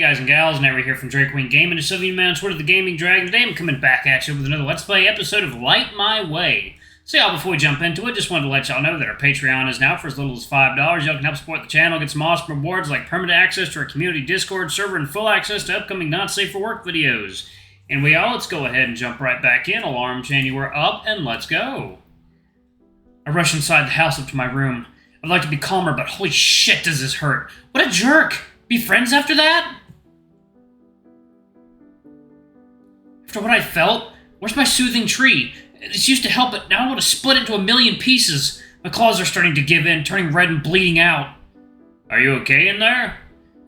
guys and gals, Nary here from Drake Wing Gaming, and Sylvian Man, Twitter the Gaming Dragon. Today I'm coming back at you with another Let's Play episode of Light My Way. So y'all, before we jump into it, just wanted to let y'all know that our Patreon is now for as little as $5. Y'all can help support the channel, get some awesome rewards like permanent access to our community Discord server and full access to upcoming Not Safe for Work videos. And let's go ahead and jump right back in. Alarm chain, you are up, and let's go. I rush inside the house up to my room. I'd like to be calmer, but holy shit does this hurt. What a jerk! Be friends after that? After what I felt? Where's my soothing tree? This used to help, but now I want to split it into a million pieces. My claws are starting to give in, turning red and bleeding out. Are you okay in there?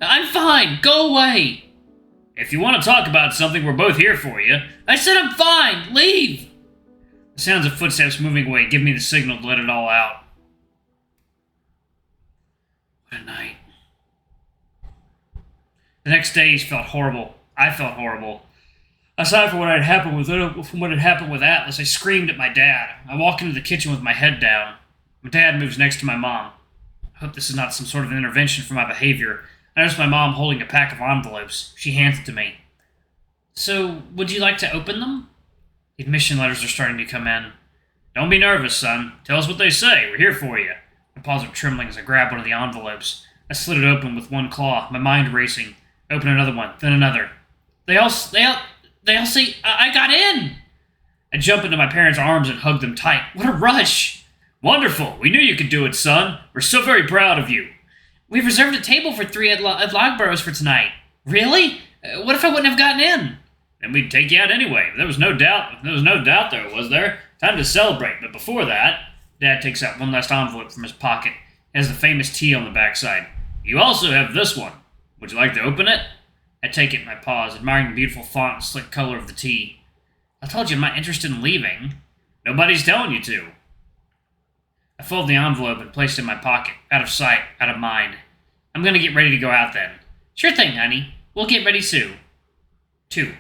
I'm fine. Go away. If you want to talk about something, we're both here for you. I said I'm fine. Leave. The sounds of footsteps moving away give me the signal to let it all out. What a night. The next days felt horrible. I felt horrible. Aside from what had happened with Atlas, I screamed at my dad. I walk into the kitchen with my head down. My dad moves next to my mom. I hope this is not some sort of intervention for my behavior. I notice my mom holding a pack of envelopes. She hands it to me. So, would you like to open them? The admission letters are starting to come in. Don't be nervous, son. Tell us what they say. We're here for you. My paws are trembling as I grab one of the envelopes. I slid it open with one claw, my mind racing. Open another one, then another. They all say, I got in! I jump into my parents' arms and hug them tight. What a rush! Wonderful! We knew you could do it, son. We're so very proud of you. We've reserved a table for 3 at Logburrows for tonight. Really? What if I wouldn't have gotten in? Then we'd take you out anyway. There was no doubt there, was there? Time to celebrate, but before that, Dad takes out one last envelope from his pocket. It has the famous T on the backside. You also have this one. Would you like to open it? I take it in my paws, admiring the beautiful font and slick color of the T. I told you I'm not interested in leaving. Nobody's telling you to. I fold the envelope and place it in my pocket, out of sight, out of mind. I'm going to get ready to go out then. Sure thing, honey. We'll get ready soon. 2.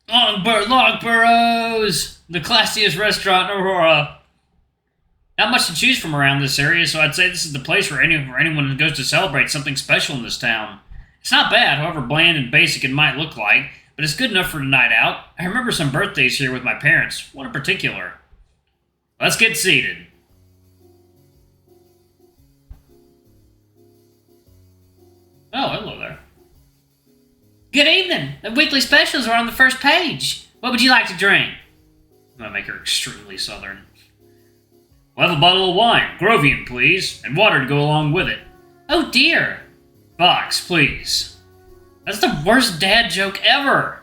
Logburrows! The classiest restaurant in Aurora. Not much to choose from around this area, so I'd say this is the place for anyone who goes to celebrate something special in this town. It's not bad, however bland and basic it might look like, but it's good enough for a night out. I remember some birthdays here with my parents, one in particular. Let's get seated. Oh, hello there. Good evening. The weekly specials are on the first page. What would you like to drink? I'm going to make her extremely southern. We'll have a bottle of wine, Grovian, please, and water to go along with it. Oh, dear. Box, please. That's the worst dad joke ever.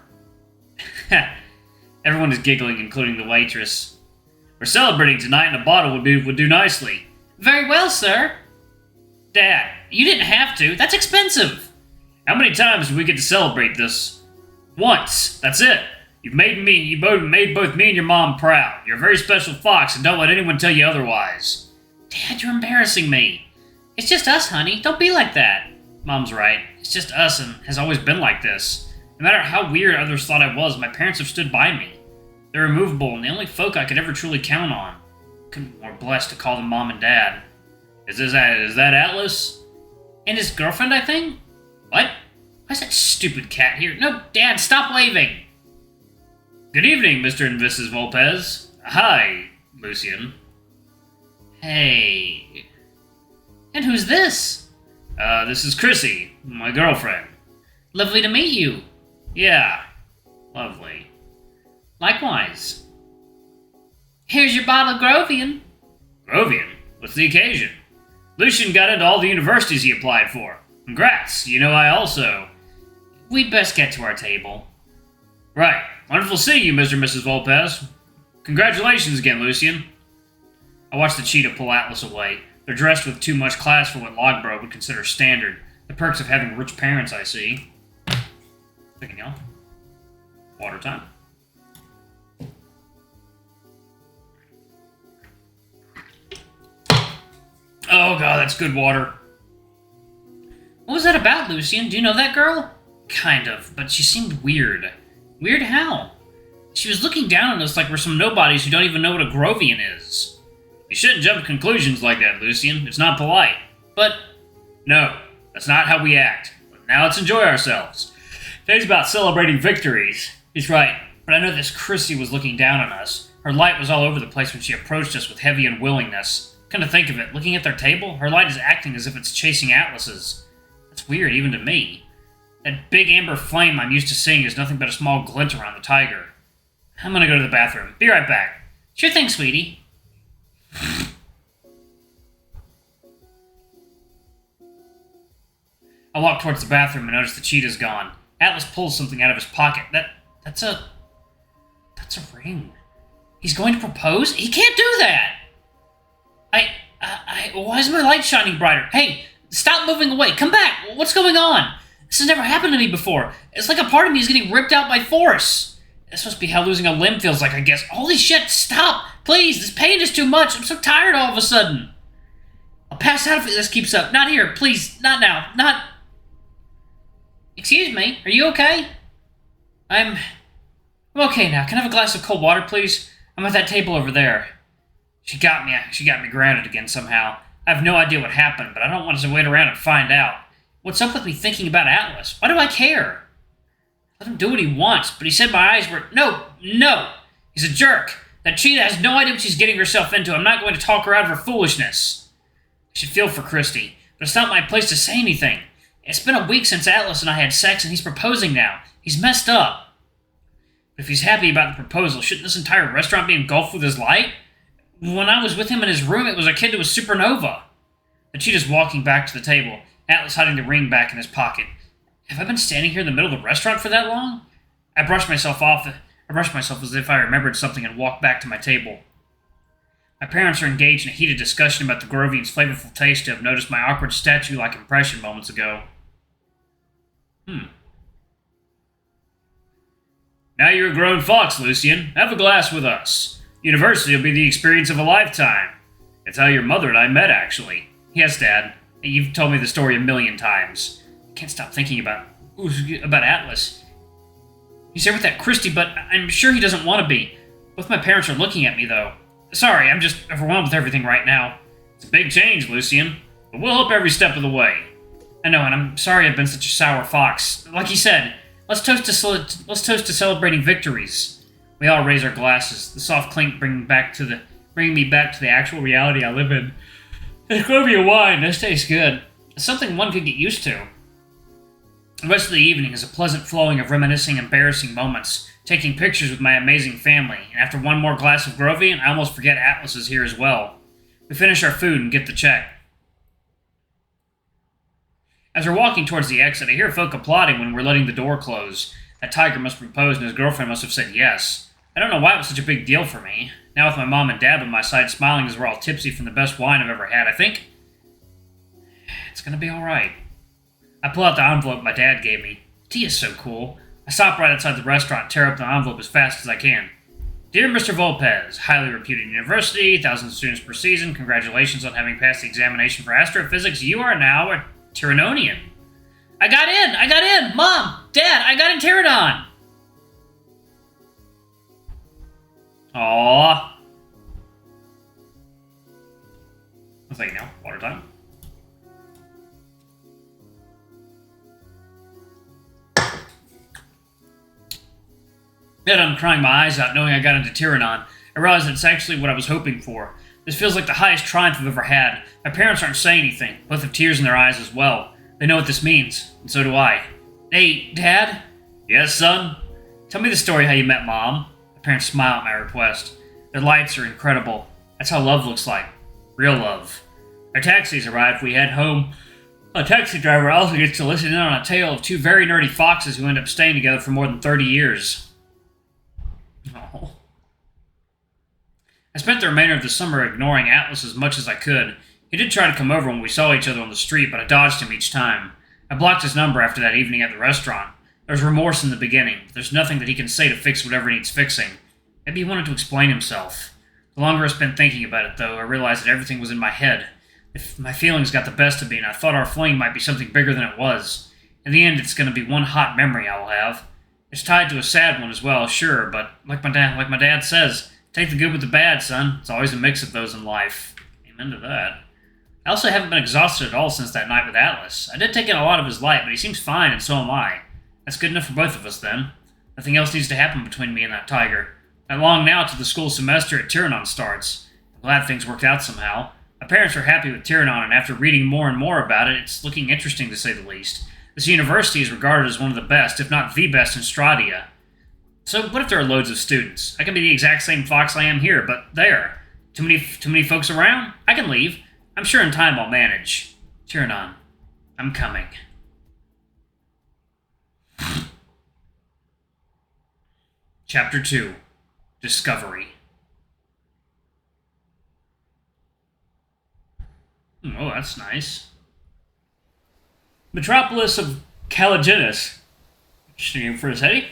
Everyone is giggling, including the waitress. We're celebrating tonight, and a bottle would do nicely. Very well, sir. Dad, you didn't have to. That's expensive. How many times do we get to celebrate this? Once. That's it. You made both me and your mom proud. You're a very special fox, and don't let anyone tell you otherwise. Dad, you're embarrassing me. It's just us, honey. Don't be like that. Mom's right. It's just us, and has always been like this. No matter how weird others thought I was, my parents have stood by me. They're immovable, and the only folk I could ever truly count on. Couldn't be more blessed to call them Mom and Dad. Is that Atlas? And his girlfriend, I think? What? Why's that stupid cat here? No, Dad, stop waving! Good evening, Mr. and Mrs. Volpez. Hi, Lucian. Hey. And who's this? This is Chrissy, my girlfriend. Lovely to meet you. Yeah, lovely. Likewise. Here's your bottle of Grovian. Grovian? What's the occasion? Lucian got into all the universities he applied for. Congrats. You know, I also... We'd best get to our table. Right. Wonderful seeing you, Mr. and Mrs. Volpez. Congratulations again, Lucian. I watched the cheetah pull Atlas away. They're dressed with too much class for what Logborough would consider standard. The perks of having rich parents, I see. Thinking, y'all. Water time. Oh god, that's good water. What was that about, Lucian? Do you know that girl? Kind of, but she seemed weird. Weird how? She was looking down on us like we're some nobodies who don't even know what a Grovian is. You shouldn't jump to conclusions like that, Lucian. It's not polite. But, no. That's not how we act. But now let's enjoy ourselves. Today's about celebrating victories. He's right, but I know this Chrissy was looking down on us. Her light was all over the place when she approached us with heavy unwillingness. Come to think of it, looking at their table, her light is acting as if it's chasing Atlas's. That's weird, even to me. That big amber flame I'm used to seeing is nothing but a small glint around the tiger. I'm gonna go to the bathroom. Be right back. Sure thing, sweetie. I walk towards the bathroom and notice the cheetah's gone. Atlas pulls something out of his pocket. That's a ring. He's going to propose? He can't do that! Why is my light shining brighter? Hey, stop moving away. Come back. What's going on? This has never happened to me before. It's like a part of me is getting ripped out by force. This must be how losing a limb feels like, I guess. Holy shit, stop! Please, this pain is too much. I'm so tired all of a sudden. I'll pass out if this keeps up. Not here, please. Not now. Not... Excuse me, are you okay? I'm okay now. Can I have a glass of cold water, please? I'm at that table over there. She got me grounded again somehow. I have no idea what happened, but I don't want to wait around and find out. What's up with me thinking about Atlas? Why do I care? Let him do what he wants, but he said my eyes were... No! He's a jerk. That cheetah has no idea what she's getting herself into. I'm not going to talk her out of her foolishness. I should feel for Christy, but it's not my place to say anything. It's been a week since Atlas and I had sex, and he's proposing now. He's messed up. But if he's happy about the proposal, shouldn't this entire restaurant be engulfed with his light? When I was with him in his room, it was akin to a supernova. The cheetah's walking back to the table, Atlas hiding the ring back in his pocket. Have I been standing here in the middle of the restaurant for that long? I brushed myself as if I remembered something and walked back to my table. My parents are engaged in a heated discussion about the Grovian's flavorful taste to have noticed my awkward statue-like impression moments ago. Now you're a grown fox, Lucian. Have a glass with us. University will be the experience of a lifetime. It's how your mother and I met, actually. Yes, Dad. You've told me the story a million times. I can't stop thinking about Atlas. He's here with that Christy, but I'm sure he doesn't want to be. Both my parents are looking at me, though. Sorry, I'm just overwhelmed with everything right now. It's a big change, Lucian, but we'll help every step of the way. I know, and I'm sorry I've been such a sour fox. Like he said, let's toast to celebrating victories. We all raise our glasses, the soft clink bringing me back to the actual reality I live in. It's Grovian wine. This tastes good. It's something one could get used to. The rest of the evening is a pleasant flowing of reminiscing, embarrassing moments, taking pictures with my amazing family, and after one more glass of Grovian, I almost forget Atlas is here as well. We finish our food and get the check. As we're walking towards the exit, I hear folk applauding when we're letting the door close. That tiger must have proposed and his girlfriend must have said yes. I don't know why it was such a big deal for me. Now with my mom and dad by my side smiling as we're all tipsy from the best wine I've ever had, I think it's gonna be alright. I pull out the envelope my dad gave me. Tea is so cool. I stop right outside the restaurant and tear up the envelope as fast as I can. Dear Mr. Volpez, highly reputed university, thousands of students per season, congratulations on having passed the examination for astrophysics. You are now a Tyrannonian. I got in! Mom! Dad, I got in Pterodon! Aww. What's that now? Water time? Yet I'm crying my eyes out knowing I got into Tyrannon. I realize that it's actually what I was hoping for. This feels like the highest triumph I've ever had. My parents aren't saying anything, both have tears in their eyes as well. They know what this means, and so do I. Hey, Dad? Yes, son? Tell me the story how you met Mom. My parents smile at my request. Their lights are incredible. That's how love looks like. Real love. Our taxi's arrived. We head home. A taxi driver also gets to listen in on a tale of two very nerdy foxes who end up staying together for more than 30 years. Oh. I spent the remainder of the summer ignoring Atlas as much as I could. He did try to come over when we saw each other on the street, but I dodged him each time. I blocked his number after that evening at the restaurant. There was remorse in the beginning, but there's nothing that he can say to fix whatever needs fixing. Maybe he wanted to explain himself. The longer I spent thinking about it, though, I realized that everything was in my head. If my feelings got the best of me, and I thought our fling might be something bigger than it was. In the end, it's going to be one hot memory I will have. It's tied to a sad one as well, sure, but like my dad says, take the good with the bad, son. It's always a mix of those in life. Amen to that. I also haven't been exhausted at all since that night with Atlas. I did take in a lot of his light, but he seems fine, and so am I. That's good enough for both of us, then. Nothing else needs to happen between me and that tiger. Not long now till the school semester at Tyrannon starts. I'm glad things worked out somehow. My parents are happy with Tyrannon, and after reading more and more about it, it's looking interesting to say the least. This university is regarded as one of the best, if not the best, in Stradia. So what if there are loads of students? I can be the exact same fox I am here, but there. Too many folks around? I can leave. I'm sure in time I'll manage. Tyrannon, I'm coming. Chapter 2. Discovery. Oh, that's nice. Metropolis of Caligenis. Interesting name for a city.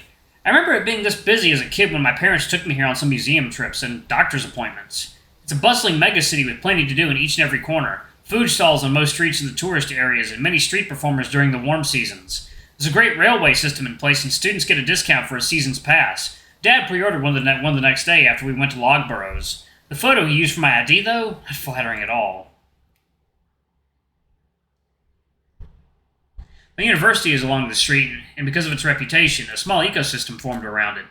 I remember it being this busy as a kid when my parents took me here on some museum trips and doctor's appointments. It's a bustling megacity with plenty to do in each and every corner. Food stalls on most streets in the tourist areas and many street performers during the warm seasons. There's a great railway system in place and students get a discount for a season's pass. Dad pre-ordered one the next day after we went to Logboroughs. The photo he used for my ID, though, not flattering at all. The university is along the street, and because of its reputation, a small ecosystem formed around it.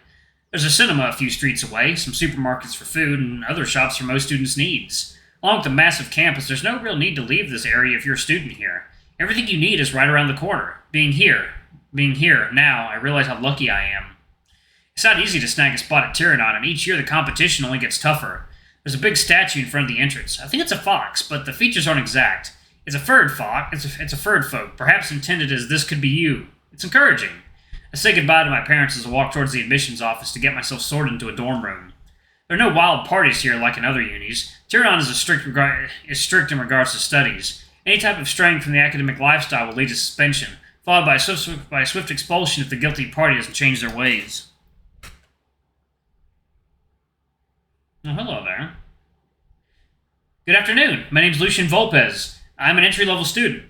There's a cinema a few streets away, some supermarkets for food, and other shops for most students' needs. Along with the massive campus, there's no real need to leave this area if you're a student here. Everything you need is right around the corner. Being here, now, I realize how lucky I am. It's not easy to snag a spot at Tyrannon, and each year the competition only gets tougher. There's a big statue in front of the entrance. I think it's a fox, but the features aren't exact. It's a furred fox. It's a furred folk, perhaps intended as this could be you. It's encouraging. I say goodbye to my parents as I walk towards the admissions office to get myself sorted into a dorm room. There are no wild parties here like in other unis. Tyrannon is strict in regards to studies. Any type of straying from the academic lifestyle will lead to suspension, followed by a swift expulsion if the guilty party doesn't change their ways. Oh, hello there. Good afternoon. My name's Lucian Volpez. I'm an entry-level student.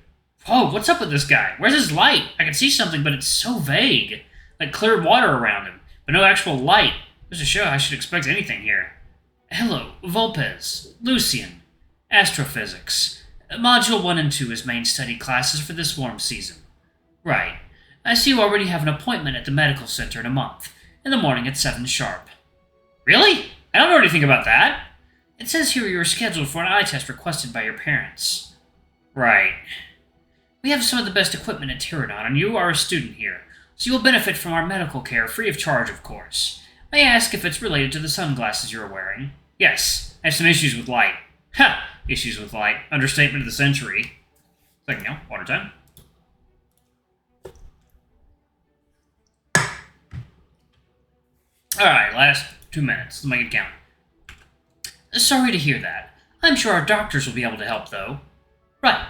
Whoa, what's up with this guy? Where's his light? I can see something, but it's so vague. Like clear water around him, but no actual light. There's a show I should expect anything here. Hello, Volpez. Lucian. Astrophysics. Module 1 and 2 is main study classes for this warm season. Right. I see you already have an appointment at the medical center in a month. In the morning at 7 sharp. Really? I don't know anything about that. It says here you are scheduled for an eye test requested by your parents. Right. We have some of the best equipment at Tyrannon, and you are a student here, so you will benefit from our medical care free of charge, of course. May I ask if it's related to the sunglasses you are wearing? Yes, I have some issues with light. Ha! Issues with light. Understatement of the century. Second, water time. Alright, last 2 minutes. Let's make it count. Sorry to hear that. I'm sure our doctors will be able to help, though. Right.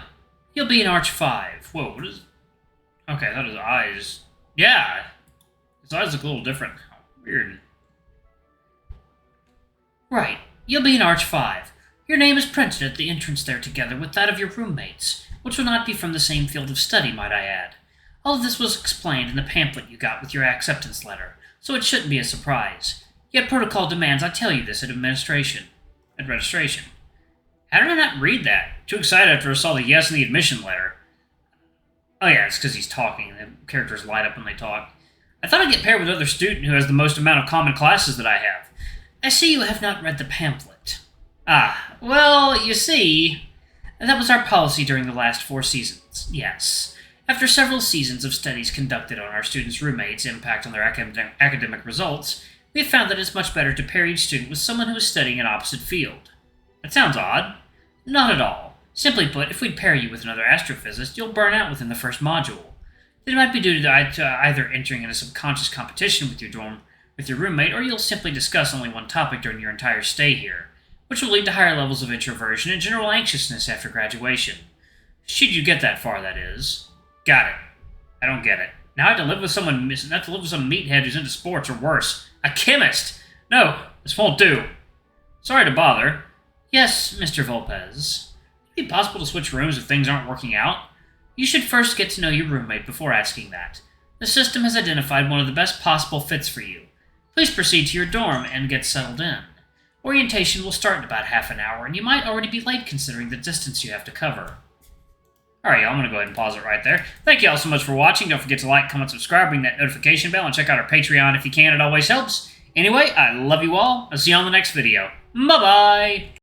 You'll be in Arch 5. Whoa, what is... Okay, I thought his eyes... Yeah! His eyes look a little different. Weird. Right. You'll be in Arch 5. Your name is printed at the entrance there together with that of your roommates, which will not be from the same field of study, might I add. All of this was explained in the pamphlet you got with your acceptance letter, so it shouldn't be a surprise. Yet protocol demands I tell you this at registration. How did I not read that? Too excited after I saw the yes in the admission letter. Oh yeah, it's because he's talking. The characters light up when they talk. I thought I'd get paired with another student who has the most amount of common classes that I have. I see you have not read the pamphlet. Ah, well, you see, that was our policy during the last 4 seasons, yes. After several seasons of studies conducted on our students' roommates' impact on their academic results, we have found that it's much better to pair each student with someone who is studying an opposite field. That sounds odd. Not at all. Simply put, if we'd pair you with another astrophysicist, you'll burn out within the first module. It might be due to either entering in a subconscious competition with your roommate, or you'll simply discuss only one topic during your entire stay here, which will lead to higher levels of introversion and general anxiousness after graduation. Should you get that far, that is. Got it. I don't get it. Now I have to live with some meathead who's into sports, or worse, a chemist. No, this won't do. Sorry to bother. Yes, Mr. Volpez. Would it be possible to switch rooms if things aren't working out? You should first get to know your roommate before asking that. The system has identified one of the best possible fits for you. Please proceed to your dorm and get settled in. Orientation will start in about half an hour, and you might already be late considering the distance you have to cover. Alright, y'all, I'm going to go ahead and pause it right there. Thank you all so much for watching. Don't forget to like, comment, subscribe, ring that notification bell, and check out our Patreon if you can. It always helps. Anyway, I love you all. I'll see you on the next video. Bye-bye!